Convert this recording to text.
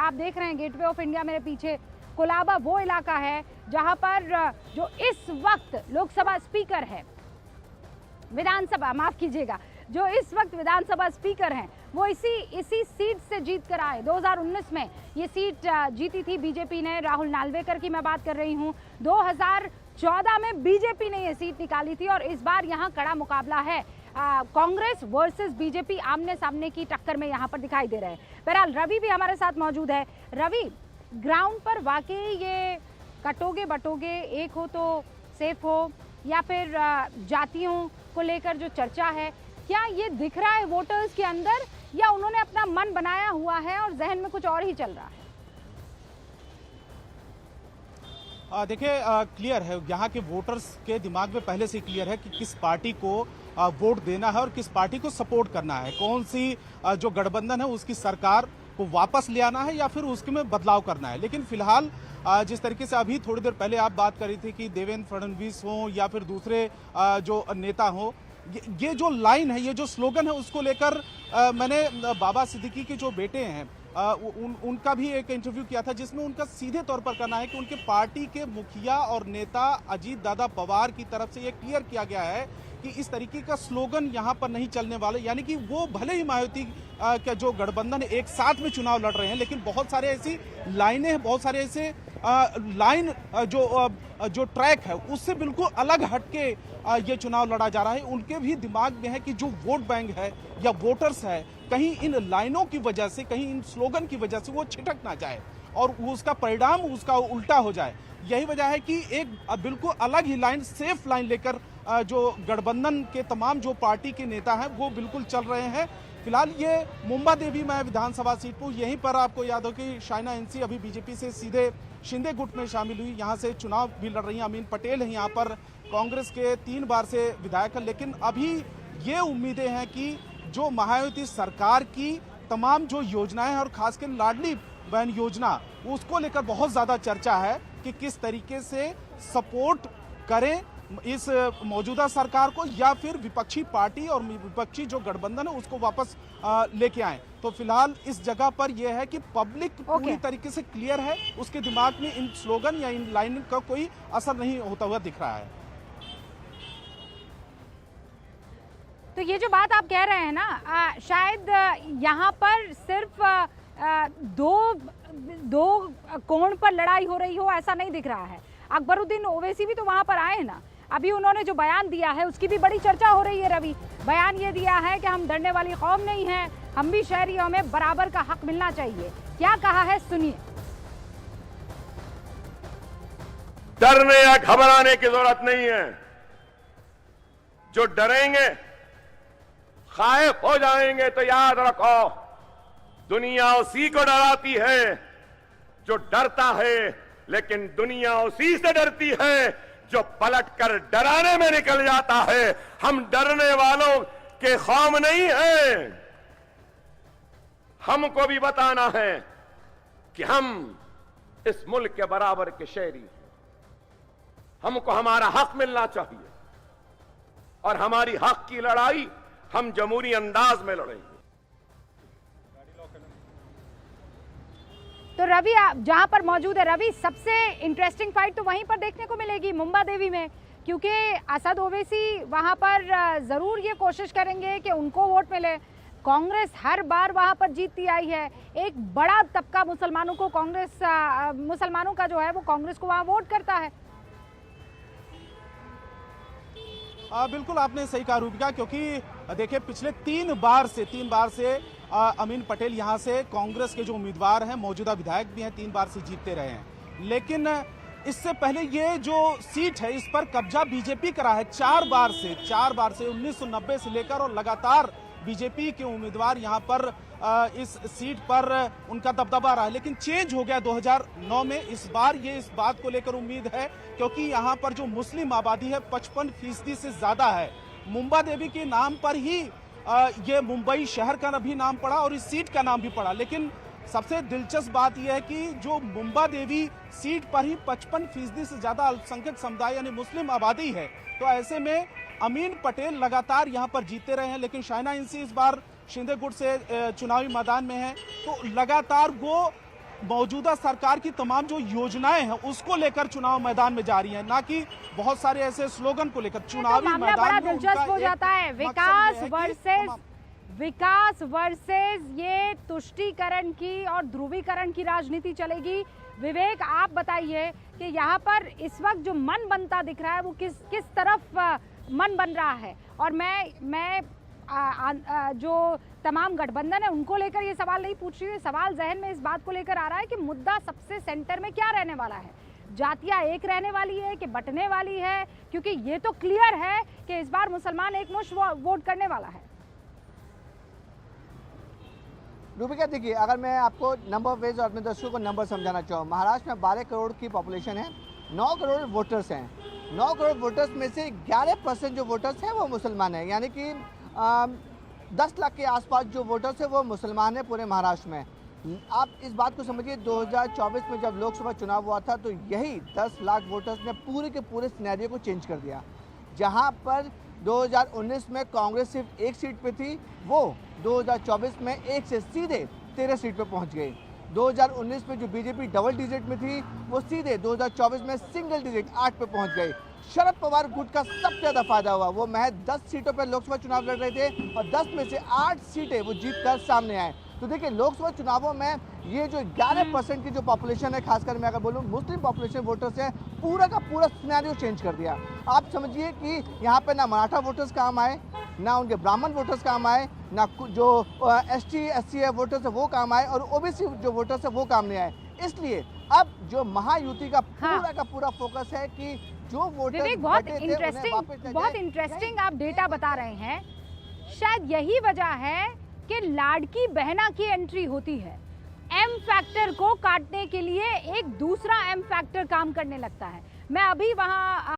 आप देख रहे हैं गेटवे ऑफ इंडिया मेरे पीछे, कोलाबा वो इलाका है जहां पर जो इस वक्त लोकसभा स्पीकर है, विधानसभा माफ कीजिएगा, जो इस वक्त विधानसभा स्पीकर हैं वो इसी सीट से जीत कर आए। 2019 में ये सीट जीती थी बीजेपी ने, राहुल नार्वेकर की मैं बात कर रही हूँ। 2014 में बीजेपी ने ये सीट निकाली थी और इस बार यहाँ कड़ा मुकाबला है, कांग्रेस वर्सेस बीजेपी आमने सामने की टक्कर में यहाँ पर दिखाई दे रहे हैं। बहरहाल रवि भी हमारे साथ मौजूद है। रवि, ग्राउंड पर वाकई ये कटोगे बटोगे एक हो तो सेफ हो, या फिर जातियों को लेकर जो चर्चा है, क्या ये दिख रहा है वोटर्स के अंदर, या उन्होंने अपना मन बनाया हुआ है और जहन में कुछ और ही चल रहा है? देखिए, क्लियर है, यहाँ के वोटर्स के दिमाग में पहले से क्लियर है कि किस पार्टी को वोट देना है और किस पार्टी को सपोर्ट करना है, कौन सी जो गठबंधन है उसकी सरकार को वापस ले आना है या फिर उसके में बदलाव करना है। लेकिन फिलहाल जिस तरीके से अभी थोड़ी देर पहले आप बात कर रही थी कि देवेंद्र फडणवीस हो या फिर दूसरे जो नेता हो, ये जो लाइन है, ये जो स्लोगन है, उसको लेकर मैंने बाबा सिद्दीकी के जो बेटे हैं उनका भी एक इंटरव्यू किया था, जिसमें उनका सीधे तौर पर कहना है कि उनके पार्टी के मुखिया और नेता अजीत दादा पवार की तरफ से ये क्लियर किया गया है कि इस तरीके का स्लोगन यहाँ पर नहीं चलने वाले। यानी कि वो भले ही मायावती का जो गठबंधन एक साथ में चुनाव लड़ रहे हैं, लेकिन बहुत सारे ऐसी लाइनें हैं, बहुत सारे ऐसे लाइन जो ट्रैक है उससे बिल्कुल अलग हटके ये चुनाव लड़ा जा रहा है। उनके भी दिमाग में है कि जो वोट बैंक है या वोटर्स है, कहीं इन लाइनों की वजह से, कहीं इन स्लोगन की वजह से वो छिटक ना जाए और उसका परिणाम उसका उल्टा हो जाए। यही वजह है कि एक बिल्कुल अलग ही लाइन, सेफ लाइन लेकर जो गठबंधन के तमाम जो पार्टी के नेता हैं वो बिल्कुल चल रहे हैं। फिलहाल ये मुंबा देवी में विधानसभा सीट पर, यहीं पर आपको याद हो कि शाइना एनसी अभी बीजेपी से सीधे शिंदे गुट में शामिल हुई, यहाँ से चुनाव भी लड़ रही हैं। अमीन पटेल है यहाँ पर, कांग्रेस के 3 बार से विधायक हैं। लेकिन अभी ये उम्मीदें हैं कि जो मायावती सरकार की तमाम जो योजनाएं हैं और खासकर लाडली बहन योजना, उसको लेकर बहुत ज़्यादा चर्चा है कि किस तरीके से सपोर्ट करें इस मौजूदा सरकार को या फिर विपक्षी पार्टी और विपक्षी जो गठबंधन है उसको वापस लेके आए। तो फिलहाल इस जगह पर यह है कि पब्लिक पूरी तरीके से क्लियर है, उसके दिमाग में इन स्लोगन या इन लाइन का कोई असर नहीं होता हुआ दिख रहा है। तो ये जो बात आप कह रहे हैं ना, शायद यहाँ पर सिर्फ दो कोण पर लड़ाई हो रही हो, ऐसा नहीं दिख रहा है। अकबरुद्दीन ओवैसी भी तो वहां पर आए हैं ना, अभी उन्होंने जो बयान दिया है उसकी भी बड़ी चर्चा हो रही है। रवि, बयान ये दिया है कि हम डरने वाली कौम नहीं है, हम भी शहरी, हमें बराबर का हक मिलना चाहिए। क्या कहा है, सुनिए। डरने या घबराने की जरूरत नहीं है। जो डरेंगे, खाइफ हो जाएंगे, तो याद रखो दुनिया उसी को डराती है जो डरता है, लेकिन दुनिया उसी से डरती है जो पलटकर डराने में निकल जाता है। हम डरने वालों के खौफ नहीं हैं। हमको भी बताना है कि हम इस मुल्क के बराबर के शहरी हैं, हमको हमारा हक मिलना चाहिए और हमारी हक की लड़ाई हम जमहूरी अंदाज में लड़ेंगे। तो रवि, आप जहां पर मौजूद है, रवि, सबसे इंटरेस्टिंग फाइट तो वहीं पर देखने को मिलेगी मुंबा देवी में, क्योंकि असद ओवैसी वहां पर जरूर ये कोशिश करेंगे कि उनको वोट मिले। कांग्रेस हर बार वहां पर जीतती आई है, एक बड़ा तबका मुसलमानों को मुसलमानों का जो है वो कांग्रेस को वहां वोट करता है। बिल्कुल आपने सही कहा रूबिका, क्योंकि देखिए पिछले 3 बार से अमीन पटेल यहाँ से कांग्रेस के जो उम्मीदवार हैं, मौजूदा विधायक भी हैं, 3 बार से जीतते रहे हैं। लेकिन इससे पहले ये जो सीट है इस पर कब्जा बीजेपी करा है 4 बार से 1990 से लेकर, और लगातार बीजेपी के उम्मीदवार यहाँ पर इस सीट पर उनका दबदबा रहा है। लेकिन चेंज हो गया 2009 में। इस बार ये इस बात को लेकर उम्मीद है, क्योंकि यहाँ पर जो मुस्लिम आबादी है 55% से ज्यादा है। मुंबा देवी के नाम पर ही ये मुंबई शहर का भी नाम पड़ा और इस सीट का नाम भी पड़ा। लेकिन सबसे दिलचस्प बात यह है कि जो मुंबा देवी सीट पर ही 55% से ज्यादा अल्पसंख्यक समुदाय यानी मुस्लिम आबादी है। तो ऐसे में अमीन पटेल लगातार यहाँ पर जीतते रहे हैं, लेकिन शाइना एनसी इस बार शिंदे गुट से चुनावी मैदान में है, तो लगातार वो मौजूदा सरकार की तमाम जो योजनाएं हैं उसको लेकर चुनाव मैदान में जा रही हैं, ना कि बहुत सारे ऐसे स्लोगन को लेकर चुनावी मामला बड़ा मैदान में दिलचस्प हो जाता है। विकास वर्सेस ये तुष्टीकरण की और ध्रुवीकरण की राजनीति चलेगी। विवेक, आप बताइए कि यहाँ पर इस वक्त जो मन बनता दिख रहा है वो किस तरफ मन बन रहा है। और मैं जो तमाम गठबंधन है उनको लेकर ये सवाल नहीं पूछ रही हूँ, सवाल जहन में इस बात को लेकर आ रहा है कि मुद्दा सबसे सेंटर में क्या रहने वाला है। जातियां एक रहने वाली है कि बंटने वाली है, क्योंकि ये तो क्लियर है कि इस बार मुसलमान एकमुश्त वोट करने वाला है। रूबिका, देखिए, अगर मैं आपको नंबर ऑफ वेज और अपने दर्शकों को नंबर समझाना चाहूँ, महाराष्ट्र में 12 करोड़ की पॉपुलेशन है, 9 करोड़ वोटर्स हैं। 9 करोड़ वोटर्स में से 11% जो वोटर्स हैं वो मुसलमान हैं, यानी कि 10 लाख के आसपास जो वोटर्स हैं वो मुसलमान हैं पूरे महाराष्ट्र में। आप इस बात को समझिए, 2024 में जब लोकसभा चुनाव हुआ था तो यही 10 लाख वोटर्स ने पूरे के पूरे सिनेरियो को चेंज कर दिया। जहां पर 2019 में कांग्रेस सिर्फ 1 सीट पे थी, वो 2024 में 1 से सीधे 13 सीट पे पहुंच गई। 2019 में जो बीजेपी डबल डिजिट में थी वो सीधे 2024 में सिंगल डिजिट 8 पे पहुंच गई। शरद पवार गुट का सबसे ज़्यादा फायदा हुआ, वो महज 10 सीटों पर लोकसभा चुनाव लड़ रहे थे और 10 में से 8 सीटें वो जीत कर सामने आए। तो देखिए, लोकसभा चुनावों में ये जो 11% की जो पॉपुलेशन है, खासकर मैं अगर बोलूँ मुस्लिम पॉपुलेशन वोटर्स है, पूरा का पूरा सिनेरियो चेंज कर दिया। आप समझिए कि यहाँ पे ना मराठा वोटर्स काम आए, ना उनके ब्राह्मण वोटर्स काम आए, ना जो ST SC है वोटर्स है वो काम आए, और OBC जो वोटर्स है वो काम नहीं आए। इसलिए अब जो महायुति का पूरा फोकस है कि जो वोटर्स बहुत इंटरेस्टिंग आप डेटा बता रहे हैं। शायद यही वजह है कि लाड़की बहना की एंट्री होती है, M फैक्टर को काटने के लिए एक दूसरा M फैक्टर काम करने लगता है। मैं अभी वहाँ